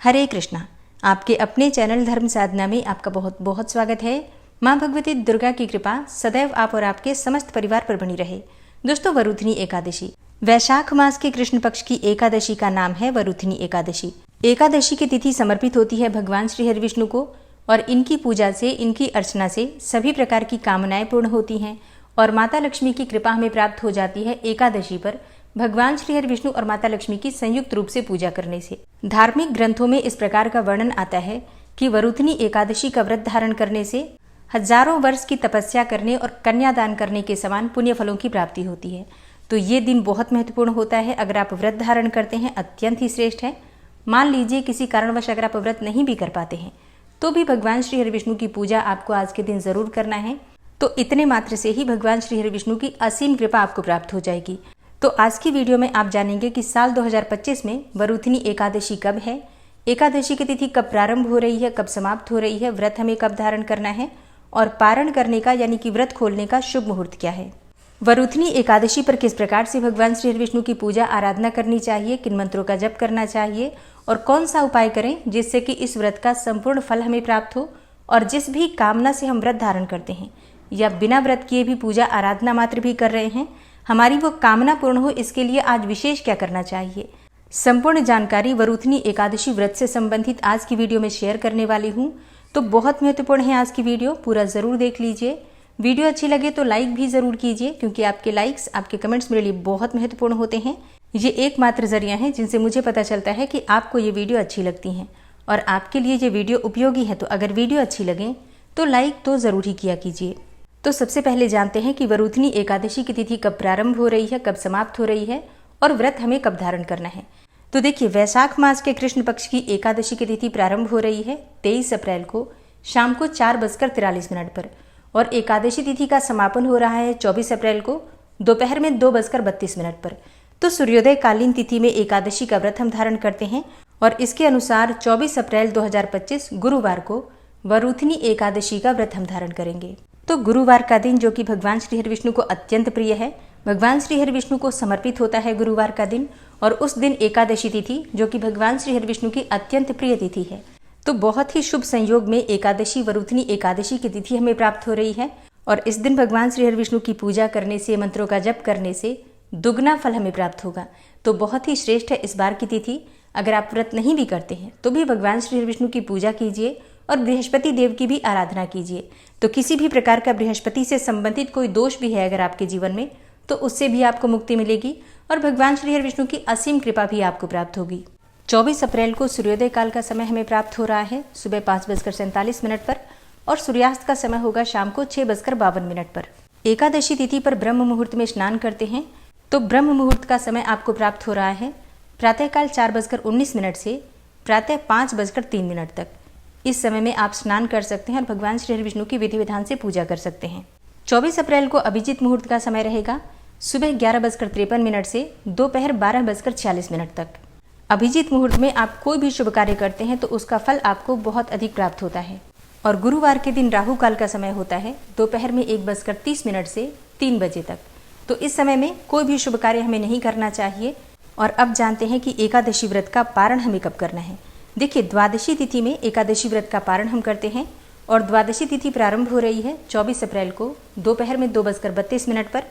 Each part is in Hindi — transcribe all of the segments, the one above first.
हरे कृष्णा। आपके अपने चैनल धर्म साधना में आपका बहुत बहुत स्वागत है। माँ भगवती दुर्गा की कृपा सदैव आप और आपके समस्त परिवार पर बनी रहे। दोस्तों, वरुथनी एकादशी वैशाख मास के कृष्ण पक्ष की एकादशी का नाम है वरुथनी एकादशी। एकादशी की तिथि समर्पित होती है भगवान श्री हरि विष्णु को और इनकी पूजा से, इनकी अर्चना से सभी प्रकार की कामनाएं पूर्ण होती हैं और माता लक्ष्मी की कृपा हमें प्राप्त हो जाती है एकादशी पर भगवान श्री हरि विष्णु और माता लक्ष्मी की संयुक्त रूप से पूजा करने से। धार्मिक ग्रंथों में इस प्रकार का वर्णन आता है कि वरुथनी एकादशी का व्रत धारण करने से हजारों वर्ष की तपस्या करने और कन्यादान करने के समान पुण्य फलों की प्राप्ति होती है। तो ये दिन बहुत महत्वपूर्ण होता है। अगर आप व्रत धारण करते हैं अत्यंत ही श्रेष्ठ है। मान लीजिए किसी कारणवश अगर आप व्रत नहीं भी कर पाते हैं तो भी भगवान श्री हरि विष्णु की पूजा आपको आज के दिन जरूर करना है। तो इतने मात्र से ही भगवान श्री हरि विष्णु की असीम कृपा आपको प्राप्त हो जाएगी। तो आज की वीडियो में आप जानेंगे कि साल 2025 में वरुथनी एकादशी कब है, एकादशी की तिथि कब प्रारंभ हो रही है, कब समाप्त हो रही है, व्रत हमें कब धारण करना है और पारण करने का यानी कि व्रत खोलने का शुभ मुहूर्त क्या है। वरुथनी एकादशी पर किस प्रकार से भगवान श्री हरि विष्णु की पूजा आराधना करनी चाहिए, किन मंत्रों का जप करना चाहिए और कौन सा उपाय करें जिससे कि इस व्रत का संपूर्ण फल हमें प्राप्त हो और जिस भी कामना से हम व्रत धारण करते हैं या बिना व्रत किए भी पूजा आराधना मात्र भी कर रहे हैं, हमारी वो कामना पूर्ण हो, इसके लिए आज विशेष क्या करना चाहिए। संपूर्ण जानकारी वरुथनी एकादशी व्रत से संबंधित आज की वीडियो में शेयर करने वाली हूँ। तो बहुत महत्वपूर्ण है आज की वीडियो, पूरा जरूर देख लीजिए। वीडियो अच्छी लगे तो लाइक भी जरूर कीजिए क्योंकि आपके लाइक्स, आपके कमेंट्स मेरे लिए बहुत महत्वपूर्ण होते हैं। ये एकमात्र जरिया है जिनसे मुझे पता चलता है कि आपको ये वीडियो अच्छी लगती हैं और आपके लिए ये वीडियो उपयोगी है। तो अगर वीडियो अच्छी लगे तो लाइक तो जरूर ही किया कीजिए। तो सबसे पहले जानते हैं कि वरुथनी एकादशी की तिथि कब प्रारंभ हो रही है, कब समाप्त हो रही है और व्रत हमें कब धारण करना है। तो देखिए, वैशाख मास के कृष्ण पक्ष की एकादशी की तिथि प्रारंभ हो रही है 23 अप्रैल को शाम को 4:43 पर और एकादशी तिथि का समापन हो रहा है 24 अप्रैल को दोपहर में 2:32 पर। तो सूर्योदय कालीन तिथि में एकादशी का व्रत हम धारण करते हैं और इसके अनुसार 24 अप्रैल 2025 गुरुवार को वरुथनी एकादशी का व्रत हम धारण करेंगे। तो गुरुवार का दिन जो कि भगवान श्री हरि विष्णु को अत्यंत प्रिय है, भगवान श्री हरि विष्णु को समर्पित होता है गुरुवार का दिन और उस दिन एकादशी तिथि जो कि भगवान श्री हरि विष्णु की अत्यंत प्रिय तिथि है। तो बहुत ही शुभ संयोग में एकादशी वरुथनी एकादशी की तिथि हमें प्राप्त हो रही है और इस दिन भगवान श्री हरि विष्णु की पूजा करने से, मंत्रों का जप करने से दुगना फल हमें प्राप्त होगा। तो बहुत ही श्रेष्ठ है इस बार की तिथि। अगर आप व्रत नहीं भी करते हैं तो भी भगवान श्री हरि विष्णु की पूजा कीजिए और बृहस्पति देव की भी आराधना कीजिए। तो किसी भी प्रकार का बृहस्पति से संबंधित कोई दोष भी है अगर आपके जीवन में तो उससे भी आपको मुक्ति मिलेगी और भगवान श्री हरि विष्णु की असीम कृपा भी आपको प्राप्त होगी। 24 अप्रैल को सूर्योदय काल का समय हमें प्राप्त हो रहा है सुबह 5:47 पर और सूर्यास्त का समय होगा शाम को 6:52 पर। एकादशी तिथि पर ब्रह्म मुहूर्त में स्नान करते हैं। तो ब्रह्म मुहूर्त का समय आपको प्राप्त हो रहा है प्रातःकाल 4:19 से प्रातः 5:03 तक। इस समय में आप स्नान कर सकते हैं और भगवान श्री हरि विष्णु की विधि विधान से पूजा कर सकते हैं। 24 अप्रैल को अभिजीत मुहूर्त का समय रहेगा सुबह 11:53 से दोपहर 12:46 तक। अभिजीत मुहूर्त में आप कोई भी शुभ कार्य करते हैं तो उसका फल आपको बहुत अधिक प्राप्त होता है। और गुरुवार के दिन राहु काल का समय होता है दोपहर में 1:30 से 3 बजे तक। तो इस समय में कोई भी शुभ कार्य हमें नहीं करना चाहिए। और अब जानते हैं कि एकादशी व्रत का पारण हमें कब करना है। देखिए, द्वादशी तिथि में एकादशी व्रत का पारण हम करते हैं और द्वादशी तिथि प्रारंभ हो रही है 24 अप्रैल को दोपहर में 2:32 पर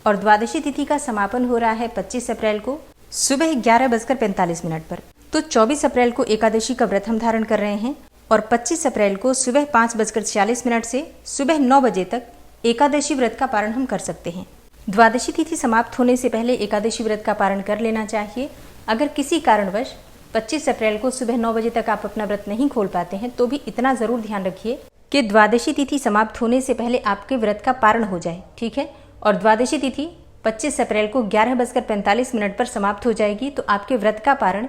और द्वादशी तिथि का समापन हो रहा है 25 अप्रैल को सुबह 11:45 पर। तो 24 अप्रैल को एकादशी का व्रत हम धारण कर रहे हैं और 25 अप्रैल को सुबह 5:46 से सुबह 9 बजे तक एकादशी व्रत का पारण हम कर सकते हैं। द्वादशी तिथि समाप्त होने से पहले एकादशी व्रत का पारण कर लेना चाहिए। अगर किसी कारणवश 25 अप्रैल को सुबह 9 बजे तक आप अपना व्रत नहीं खोल पाते हैं तो भी इतना जरूर ध्यान रखिए कि द्वादशी तिथि समाप्त होने से पहले आपके व्रत का पारण हो जाए, ठीक है। और द्वादशी तिथि 25 अप्रैल को 11:45 पर समाप्त हो जाएगी। तो आपके व्रत का पारण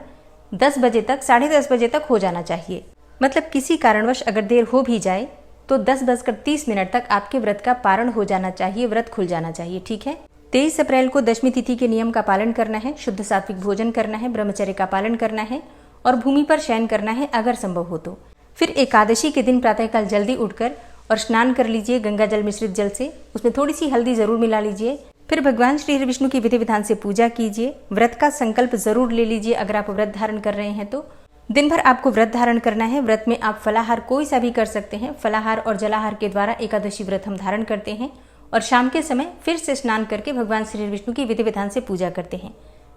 10 बजे तक, 10:30 बजे तक हो जाना चाहिए। मतलब किसी कारणवश अगर देर हो भी जाए तो 10:30 तक आपके व्रत का पारण हो जाना चाहिए, व्रत खुल जाना चाहिए, ठीक है। 23 अप्रैल को दशमी तिथि के नियम का पालन करना है, शुद्ध सात्विक भोजन करना है, ब्रह्मचर्य का पालन करना है और भूमि पर शयन करना है अगर संभव हो तो। फिर एकादशी के दिन प्रातःकाल जल्दी उठकर और स्नान कर लीजिए गंगा जल मिश्रित जल से, उसमें थोड़ी सी हल्दी जरूर मिला लीजिए। फिर भगवान श्री हरि विष्णु की विधि विधान से पूजा कीजिए। व्रत का संकल्प जरूर ले लीजिए अगर आप व्रत धारण कर रहे हैं तो। दिन भर आपको व्रत धारण करना है। व्रत में आप फलाहार कोई सा भी कर सकते हैं। फलाहार और जलाहार के द्वारा एकादशी व्रत हम धारण करते हैं और शाम के समय फिर से स्नान करके भगवान श्री विष्णु की विधि विधान से पूजा करते हैं।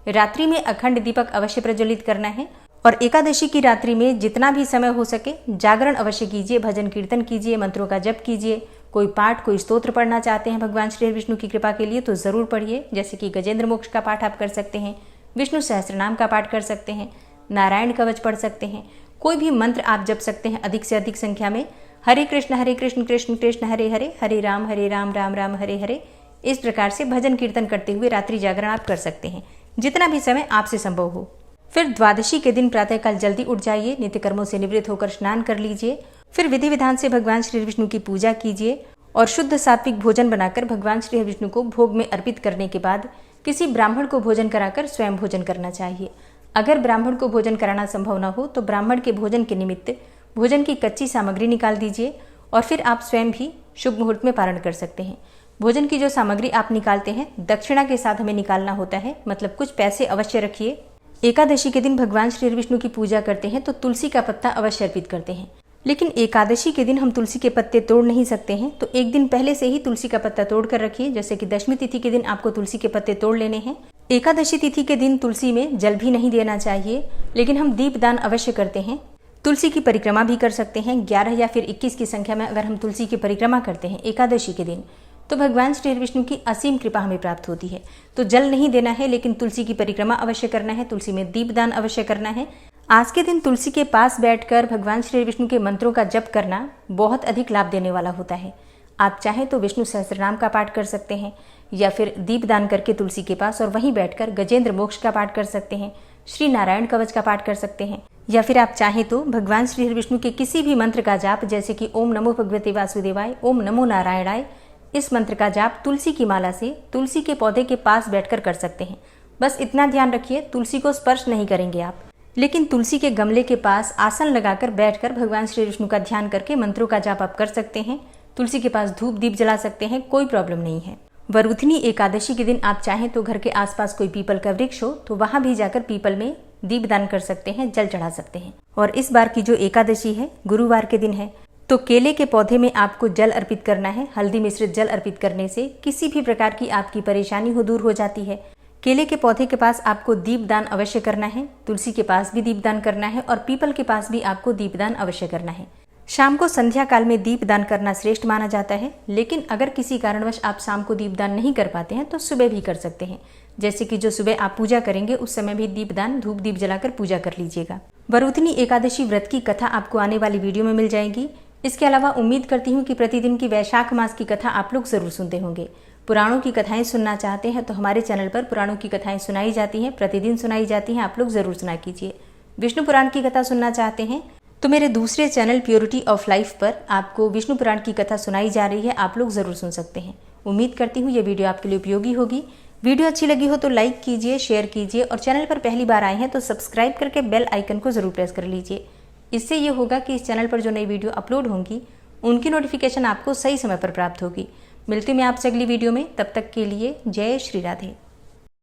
रात्रि में अखंड दीपक अवश्य प्रज्वलित करना है और एकादशी की रात्रि में जितना भी समय हो सके जागरण अवश्य कीजिए, भजन कीर्तन कीजिए, मंत्रों का जप कीजिए। कोई पाठ, कोई स्तोत्र पढ़ना चाहते हैं भगवान श्री विष्णु की कृपा के लिए तो जरूर पढ़िए, जैसे कि गजेंद्र मोक्ष का पाठ आप कर सकते हैं, विष्णु सहस्त्रनाम का पाठ कर सकते हैं, नारायण कवच पढ़ सकते हैं। कोई भी मंत्र आप जप सकते हैं अधिक से अधिक संख्या में। हरे कृष्ण कृष्ण कृष्ण हरे हरे, हरे राम राम राम हरे हरे। इस प्रकार से भजन कीर्तन करते हुए रात्रि जागरण आप कर सकते हैं, जितना भी समय आपसे संभव हो। फिर द्वादशी के दिन प्रातःकाल जल्दी उठ जाइए, नित्य कर्मों से निवृत्त होकर स्नान कर लीजिए। फिर विधि विधान से भगवान श्री विष्णु की पूजा कीजिए और शुद्ध सात्विक भोजन बनाकर भगवान श्री विष्णु को भोग में अर्पित करने के बाद किसी ब्राह्मण को भोजन कराकर स्वयं भोजन करना चाहिए। अगर ब्राह्मण को भोजन कराना संभव न हो तो ब्राह्मण के भोजन के निमित्त भोजन की कच्ची सामग्री निकाल दीजिए और फिर आप स्वयं भी शुभ मुहूर्त में पारण कर सकते हैं। भोजन की जो सामग्री आप निकालते हैं दक्षिणा के साथ हमें निकालना होता है, मतलब कुछ पैसे अवश्य रखिए। एकादशी के दिन भगवान श्री विष्णु की पूजा करते हैं तो तुलसी का पत्ता अवश्य अर्पित करते हैं, लेकिन एकादशी के दिन हम तुलसी के पत्ते तोड़ नहीं सकते हैं, तो एक दिन पहले से ही तुलसी का पत्ता तोड़ कर रखिए। जैसे कि दशमी तिथि के दिन आपको तुलसी के पत्ते तोड़ लेने हैं। एकादशी तिथि के दिन तुलसी में जल भी नहीं देना चाहिए, लेकिन हम दीपदान अवश्य करते हैं। तुलसी की परिक्रमा भी कर सकते हैं। 11 या फिर 21 की संख्या में अगर हम तुलसी की परिक्रमा करते हैं एकादशी के दिन तो भगवान श्री विष्णु की असीम कृपा हमें प्राप्त होती है। तो जल नहीं देना है, लेकिन तुलसी की परिक्रमा अवश्य करना है, तुलसी में दीपदान अवश्य करना है। आज के दिन तुलसी के पास बैठकर भगवान श्री विष्णु के मंत्रों का जप करना बहुत अधिक लाभ देने वाला होता है। आप चाहें तो विष्णु सहस्त्रनाम का पाठ कर सकते हैं या फिर दीपदान करके तुलसी के पास और वहीं बैठकर गजेंद्र मोक्ष का पाठ कर सकते हैं, श्री नारायण कवच का पाठ कर सकते हैं, या फिर आप चाहें तो भगवान श्री विष्णु के किसी भी मंत्र का जाप, जैसे कि ओम नमो भगवते वासुदेवाय, ओम नमो नारायणाय, इस मंत्र का जाप तुलसी की माला से तुलसी के पौधे के पास बैठकर कर सकते हैं। बस इतना ध्यान रखिए, तुलसी को स्पर्श नहीं करेंगे आप, लेकिन तुलसी के गमले के पास आसन लगाकर बैठकर भगवान श्री विष्णु का ध्यान करके मंत्रों का जाप आप कर सकते हैं। तुलसी के पास धूप दीप जला सकते हैं, कोई प्रॉब्लम नहीं है। वरुथनी एकादशी के दिन आप चाहें तो घर के आसपास कोई पीपल का वृक्ष हो तो वहां भी जाकर पीपल में दीपदान कर सकते हैं, जल चढ़ा सकते हैं। और इस बार की जो एकादशी है गुरुवार के दिन है, तो केले के पौधे में आपको जल अर्पित करना है। हल्दी मिश्रित जल अर्पित करने से किसी भी प्रकार की आपकी परेशानी हो दूर हो जाती है। केले के पौधे के पास आपको दीपदान अवश्य करना है, तुलसी के पास भी दीपदान करना है और पीपल के पास भी आपको दीपदान अवश्य करना है। शाम को संध्या काल में दीपदान करना श्रेष्ठ माना जाता है, लेकिन अगर किसी कारणवश आप शाम को दीपदान नहीं कर पाते हैं तो सुबह भी कर सकते हैं। जैसे कि जो सुबह आप पूजा करेंगे उस समय भी दीपदान धूप दीप जलाकर पूजा कर लीजिएगा। वरुथनी एकादशी व्रत की कथा आपको आने वाली वीडियो में मिल जाएगी। इसके अलावा उम्मीद करती हूँ कि प्रतिदिन की वैशाख मास की कथा आप लोग जरूर सुनते होंगे। पुराणों की कथाएं सुनना चाहते हैं तो हमारे चैनल पर पुराणों की कथाएं सुनाई जाती हैं, प्रतिदिन सुनाई जाती हैं, आप लोग जरूर सुना कीजिए। विष्णु पुराण की कथा सुनना चाहते हैं तो मेरे दूसरे चैनल प्योरिटी ऑफ लाइफ पर आपको विष्णु पुराण की कथा सुनाई जा रही है, आप लोग जरूर सुन सकते हैं। उम्मीद करती हूँ ये वीडियो आपके लिए उपयोगी होगी। वीडियो अच्छी लगी हो तो लाइक कीजिए, शेयर कीजिए और चैनल पर पहली बार आए हैं तो सब्सक्राइब करके बेल आइकन को जरूर प्रेस कर लीजिए। इससे ये होगा कि इस चैनल पर जो नई वीडियो अपलोड होंगी उनकी नोटिफिकेशन आपको सही समय पर प्राप्त होगी। मिलती मैं आपसे अगली वीडियो में, तब तक के लिए जय श्री राधे।